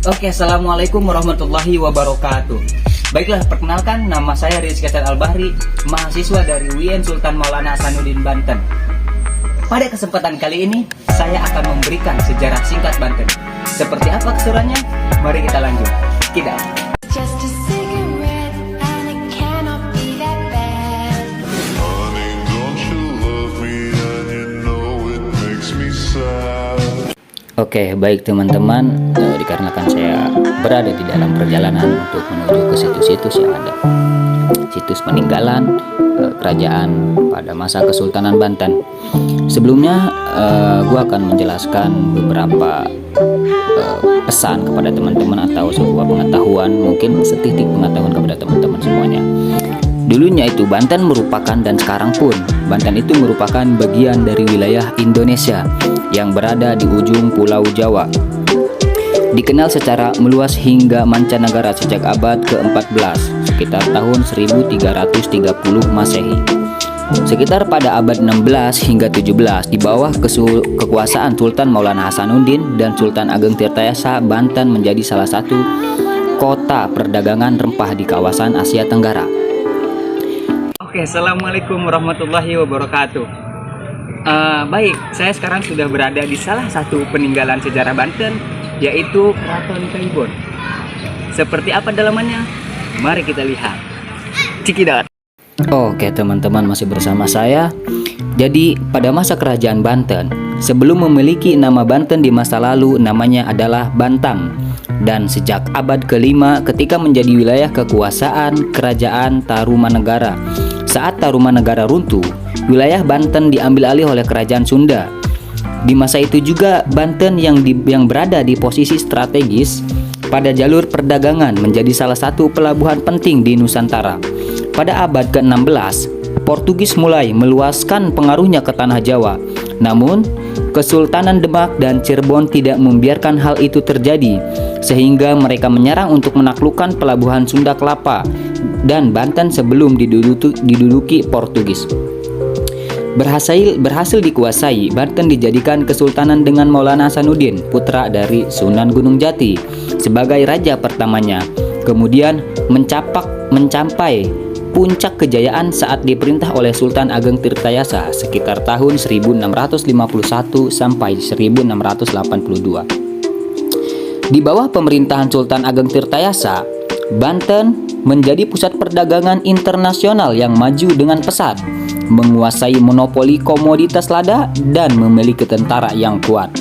Oke, assalamualaikum warahmatullahi wabarakatuh. Baiklah, perkenalkan, nama saya Rizky Al-Bahri, mahasiswa dari UIN Sultan Maulana Hasanuddin Banten. Pada kesempatan kali ini, saya akan memberikan sejarah singkat Banten. Seperti apa keseruannya? Mari kita lanjut. Tidak. Oke, baik teman-teman, dikarenakan saya berada di dalam perjalanan untuk menuju ke situs-situs yang ada, situs peninggalan kerajaan pada masa Kesultanan Banten. Sebelumnya, gue akan menjelaskan beberapa pesan kepada teman-teman atau sebuah pengetahuan, mungkin setitik pengetahuan kepada teman-teman semuanya. Dulunya itu Banten merupakan, dan sekarang pun Banten itu merupakan bagian dari wilayah Indonesia yang berada di ujung Pulau Jawa. Dikenal secara meluas hingga mancanegara sejak abad ke-14, sekitar tahun 1330 Masehi. Sekitar pada abad 16 hingga 17, di bawah kekuasaan Sultan Maulana Hasanuddin dan Sultan Ageng Tirtayasa, Banten menjadi salah satu kota perdagangan rempah di kawasan Asia Tenggara. Oke, assalamualaikum warahmatullahi wabarakatuh. Baik, saya sekarang sudah berada di salah satu peninggalan sejarah Banten, yaitu Keraton Kayibon. Seperti apa dalamannya? Mari kita lihat. Cikidot. Oke teman-teman, masih bersama saya. Jadi pada masa kerajaan Banten, sebelum memiliki nama Banten di masa lalu, namanya adalah Bantam. Dan sejak abad ke-5 ketika menjadi wilayah kekuasaan Kerajaan Tarumanegara. Saat Tarumanegara runtuh, wilayah Banten diambil alih oleh Kerajaan Sunda. Di masa itu juga Banten yang berada di posisi strategis pada jalur perdagangan menjadi salah satu pelabuhan penting di Nusantara. Pada abad ke-16, Portugis mulai meluaskan pengaruhnya ke tanah Jawa. Namun, Kesultanan Demak dan Cirebon tidak membiarkan hal itu terjadi, sehingga mereka menyerang untuk menaklukkan pelabuhan Sunda Kelapa dan Banten sebelum diduduki Portugis. Berhasil dikuasai, Banten dijadikan kesultanan dengan Maulana Hasanuddin, putra dari Sunan Gunung Jati, sebagai raja pertamanya. Kemudian mencapai puncak kejayaan saat diperintah oleh Sultan Ageng Tirtayasa sekitar tahun 1651 sampai 1682. Di bawah pemerintahan Sultan Ageng Tirtayasa, Banten menjadi pusat perdagangan internasional yang maju dengan pesat, menguasai monopoli komoditas lada dan memiliki tentara yang kuat.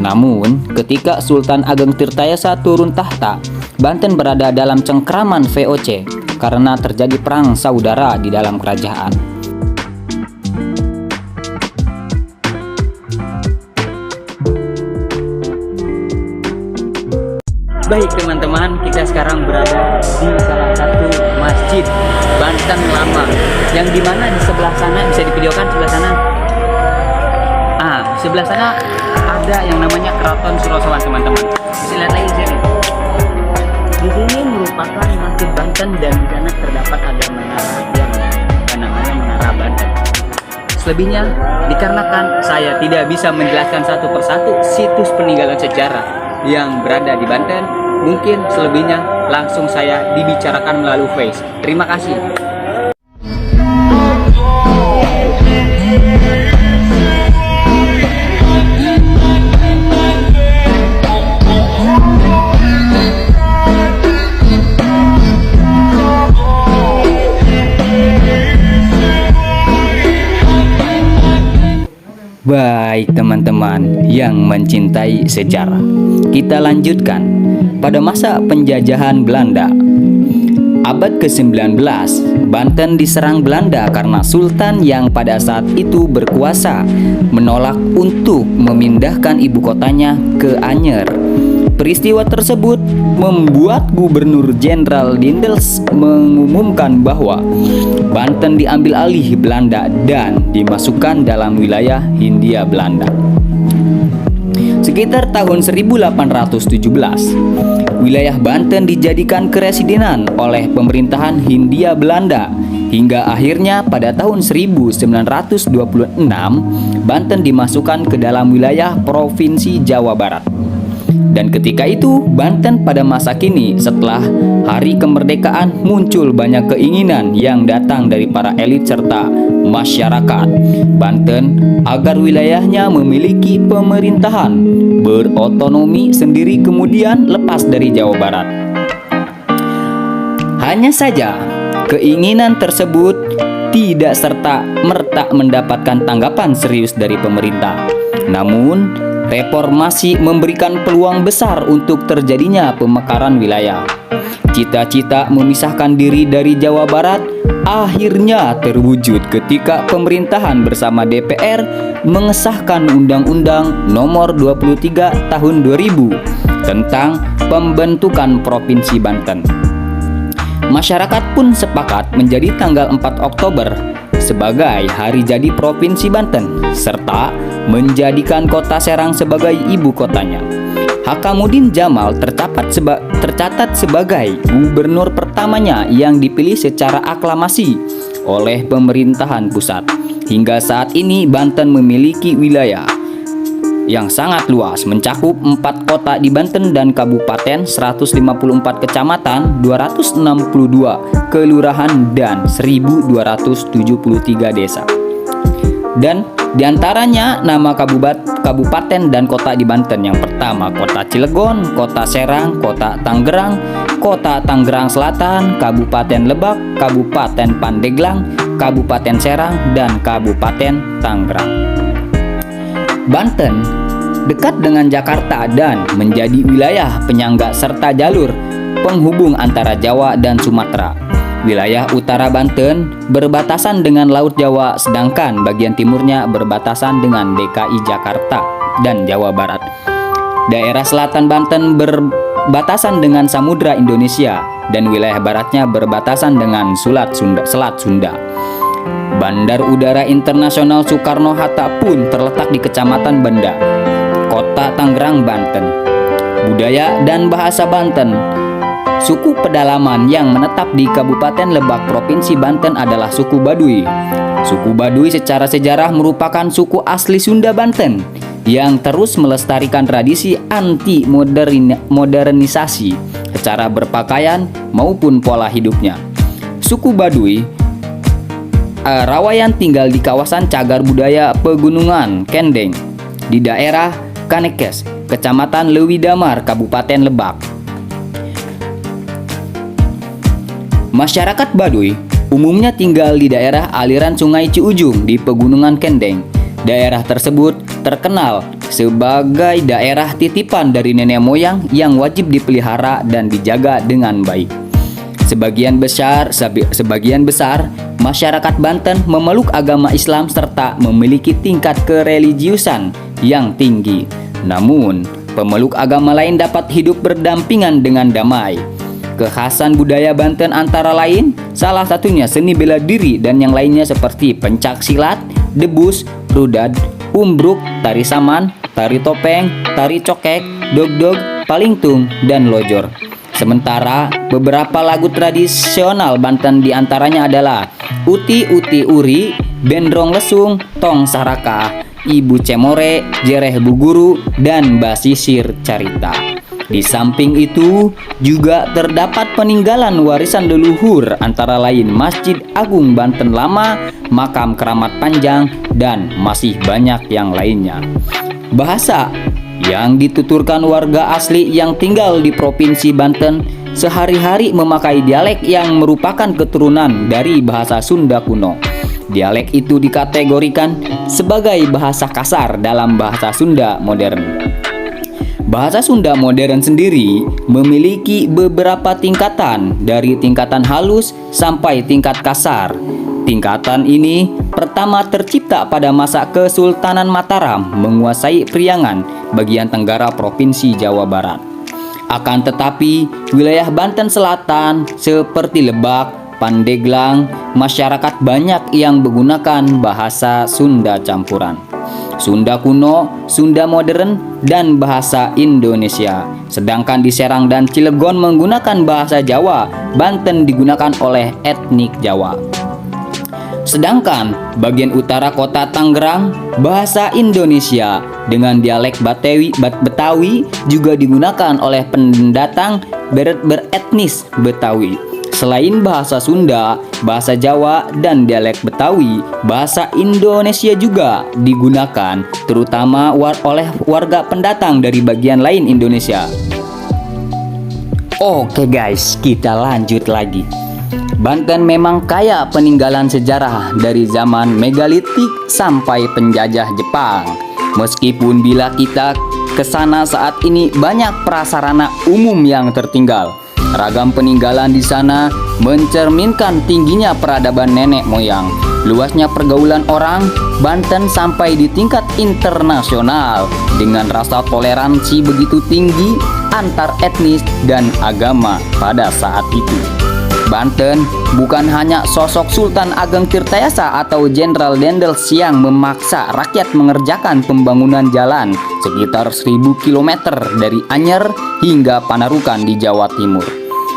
Namun, ketika Sultan Ageng Tirtayasa turun tahta, Banten berada dalam cengkraman VOC karena terjadi perang saudara di dalam kerajaan. Baik teman-teman, kita sekarang berada di salah satu masjid Banten lama, yang dimana di sebelah sana, bisa divideokan sebelah sana. Sebelah sana ada yang namanya Keraton Surosowan teman-teman. Bisa lihat lagi di sini. Di sini merupakan masjid Banten dan di sana terdapat ada menara yang namanya Menara Banten. Selebihnya dikarenakan saya tidak bisa menjelaskan satu persatu situs peninggalan sejarah yang berada di Banten, mungkin selebihnya langsung saya dibicarakan melalui Face. Terima kasih. Baik teman-teman yang mencintai sejarah, kita lanjutkan. Pada masa penjajahan Belanda, abad ke-19, Banten diserang Belanda karena Sultan yang pada saat itu berkuasa menolak untuk memindahkan ibu kotanya ke Anyer. Peristiwa tersebut membuat Gubernur Jenderal Dindels mengumumkan bahwa Banten diambil alih Belanda dan dimasukkan dalam wilayah Hindia Belanda. Sekitar tahun 1817, wilayah Banten dijadikan keresidenan oleh pemerintahan Hindia Belanda hingga akhirnya pada tahun 1926 Banten dimasukkan ke dalam wilayah Provinsi Jawa Barat. Dan ketika itu, Banten pada masa kini setelah hari kemerdekaan muncul banyak keinginan yang datang dari para elit serta masyarakat Banten agar wilayahnya memiliki pemerintahan berotonomi sendiri kemudian lepas dari Jawa Barat. Hanya saja, keinginan tersebut tidak serta-merta mendapatkan tanggapan serius dari pemerintah. Namun, reformasi memberikan peluang besar untuk terjadinya pemekaran wilayah. Cita-cita memisahkan diri dari Jawa Barat akhirnya terwujud ketika pemerintahan bersama DPR mengesahkan Undang-Undang Nomor 23 Tahun 2000 tentang pembentukan Provinsi Banten. Masyarakat pun sepakat menjadi tanggal 4 Oktober sebagai hari jadi Provinsi Banten serta menjadikan kota Serang sebagai ibu kotanya. Hakamudin Jamal tercatat sebagai gubernur pertamanya yang dipilih secara aklamasi oleh pemerintahan pusat. Hingga saat ini Banten memiliki wilayah yang sangat luas, mencakup 4 kota di Banten dan kabupaten, 154 kecamatan, 262 kelurahan dan 1273 desa. Dan diantaranya nama kabupaten dan kota di Banten yang pertama Kota Cilegon, Kota Serang, Kota Tangerang Selatan, Kabupaten Lebak, Kabupaten Pandeglang, Kabupaten Serang, dan Kabupaten Tangerang. Banten dekat dengan Jakarta dan menjadi wilayah penyangga serta jalur penghubung antara Jawa dan Sumatera. Wilayah utara Banten berbatasan dengan Laut Jawa, sedangkan bagian timurnya berbatasan dengan DKI Jakarta dan Jawa Barat. Daerah selatan Banten berbatasan dengan Samudra Indonesia dan wilayah baratnya berbatasan dengan Selat Sunda. Bandar Udara Internasional Soekarno-Hatta pun terletak di Kecamatan Benda, Kota Tangerang, Banten. Budaya dan bahasa Banten. Suku pedalaman yang menetap di Kabupaten Lebak, Provinsi Banten adalah suku Baduy. Suku Baduy secara sejarah merupakan suku asli Sunda Banten yang terus melestarikan tradisi anti-modernisasi secara berpakaian maupun pola hidupnya. Suku Baduy rawayan tinggal di kawasan cagar budaya Pegunungan Kendeng di daerah Kanekes, Kecamatan Lewidamar, Kabupaten Lebak. Masyarakat Baduy umumnya tinggal di daerah aliran Sungai Ciujung di Pegunungan Kendeng. Daerah tersebut terkenal sebagai daerah titipan dari nenek moyang yang wajib dipelihara dan dijaga dengan baik. Sebagian besar masyarakat Banten memeluk agama Islam serta memiliki tingkat kereligiusan yang tinggi. Namun, pemeluk agama lain dapat hidup berdampingan dengan damai. Kekhasan budaya Banten antara lain salah satunya seni bela diri dan yang lainnya seperti pencak silat, debus, rudad, umbruk, tari saman, tari topeng, tari cokek, dogdog, palingtung, dan lojor. Sementara beberapa lagu tradisional Banten diantaranya adalah Uti Uti Uri, Bendrong Lesung, Tong Saraka, Ibu Cemore, Jereh Buguru, dan Basisir Carita. Di samping itu juga terdapat peninggalan warisan leluhur antara lain Masjid Agung Banten Lama, Makam Keramat Panjang, dan masih banyak yang lainnya. Bahasa yang dituturkan warga asli yang tinggal di Provinsi Banten sehari-hari memakai dialek yang merupakan keturunan dari bahasa Sunda kuno. Dialek itu dikategorikan sebagai bahasa kasar dalam bahasa Sunda modern. Bahasa Sunda modern sendiri memiliki beberapa tingkatan, dari tingkatan halus sampai tingkat kasar. Tingkatan ini pertama tercipta pada masa Kesultanan Mataram menguasai Priangan, bagian tenggara Provinsi Jawa Barat. Akan tetapi, wilayah Banten Selatan seperti Lebak, Pandeglang, masyarakat banyak yang menggunakan bahasa Sunda campuran, Sunda kuno, Sunda modern, dan bahasa Indonesia. Sedangkan di Serang dan Cilegon menggunakan bahasa Jawa, Banten digunakan oleh etnik Jawa. Sedangkan bagian utara kota Tangerang, bahasa Indonesia dengan dialek Betawi juga digunakan oleh pendatang beretnis Betawi. Selain bahasa Sunda, bahasa Jawa, dan dialek Betawi, bahasa Indonesia juga digunakan, terutama oleh warga pendatang dari bagian lain Indonesia. Oke guys, kita lanjut lagi. Banten memang kaya peninggalan sejarah dari zaman megalitik sampai penjajah Jepang. Meskipun bila kita ke sana saat ini banyak prasarana umum yang tertinggal, ragam peninggalan di sana mencerminkan tingginya peradaban nenek moyang, luasnya pergaulan orang Banten sampai di tingkat internasional dengan rasa toleransi begitu tinggi antar etnis dan agama pada saat itu. Banten bukan hanya sosok Sultan Ageng Tirtayasa atau Jenderal Dendels yang memaksa rakyat mengerjakan pembangunan jalan sekitar 1000 km dari Anyer hingga Panarukan di Jawa Timur.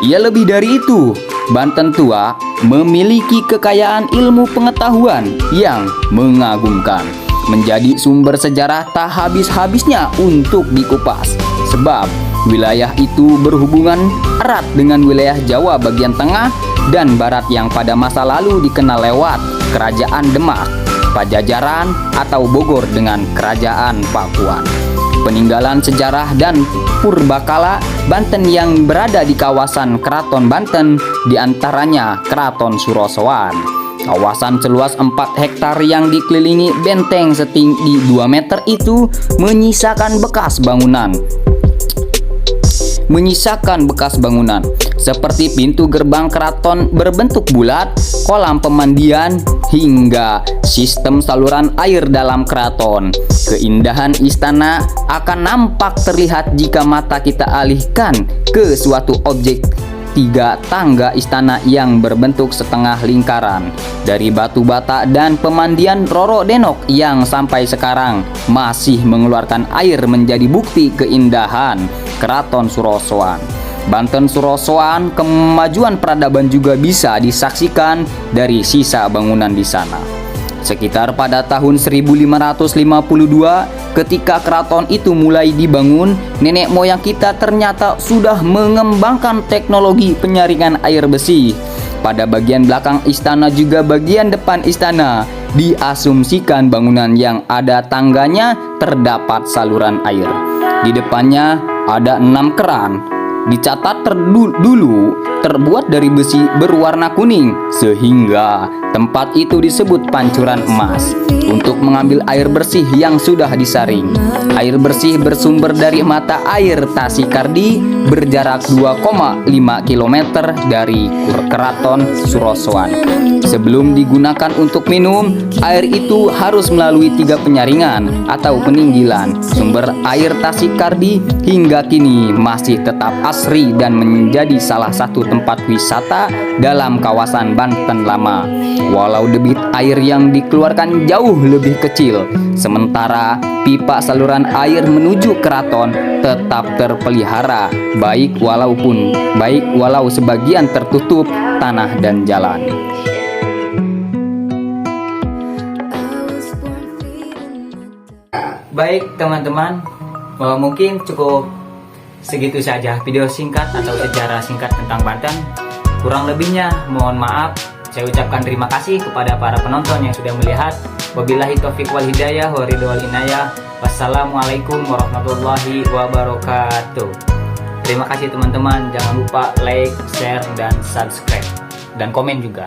Ia lebih dari itu. Banten tua memiliki kekayaan ilmu pengetahuan yang mengagumkan, menjadi sumber sejarah tak habis-habisnya untuk dikupas. Sebab wilayah itu berhubungan erat dengan wilayah Jawa bagian tengah dan barat yang pada masa lalu dikenal lewat Kerajaan Demak, Pajajaran atau Bogor dengan Kerajaan Pakuan. Peninggalan sejarah dan purbakala Banten yang berada di kawasan Keraton Banten, diantaranya Keraton Surosoan. Kawasan seluas 4 hektar yang dikelilingi benteng setinggi 2 meter itu menyisakan bekas bangunan seperti pintu gerbang keraton berbentuk bulat, kolam pemandian, hingga sistem saluran air dalam keraton. Keindahan istana akan nampak terlihat jika mata kita alihkan ke suatu objek 3 tangga istana yang berbentuk setengah lingkaran dari batu bata dan pemandian Roro Denok yang sampai sekarang masih mengeluarkan air menjadi bukti keindahan Keraton Surosoan. Banten Surosoan, kemajuan peradaban juga bisa disaksikan dari sisa bangunan di sana. Sekitar pada tahun 1552, ketika keraton itu mulai dibangun, nenek moyang kita ternyata sudah mengembangkan teknologi penyaringan air besi. Pada bagian belakang istana juga bagian depan istana, diasumsikan bangunan yang ada tangganya terdapat saluran air. Di depannya ada 6 keran. Dicatat dulu terbuat dari besi berwarna kuning, sehingga tempat itu disebut pancuran emas untuk mengambil air bersih yang sudah disaring. Air bersih bersumber dari mata air Tasikardi berjarak 2,5 km dari Keraton Surosoan. Sebelum digunakan untuk minum, air itu harus melalui 3 penyaringan atau peninggilan. Sumber air Tasikardi hingga kini masih tetap asri dan menjadi salah satu tempat wisata dalam kawasan Banten lama. Walau debit air yang dikeluarkan jauh lebih kecil, sementara pipa saluran air menuju keraton tetap terpelihara, baik walau sebagian tertutup tanah dan jalan. Baik teman-teman, mungkin cukup segitu saja video singkat atau sejarah singkat tentang Banten. Kurang lebihnya mohon maaf. Saya ucapkan terima kasih kepada para penonton yang sudah melihat. Wabillahi taufiq wal hidayah wa ridho wal inayah. Wassalamualaikum warahmatullahi wabarakatuh. Terima kasih teman-teman. Jangan lupa like, share, dan subscribe. Dan komen juga.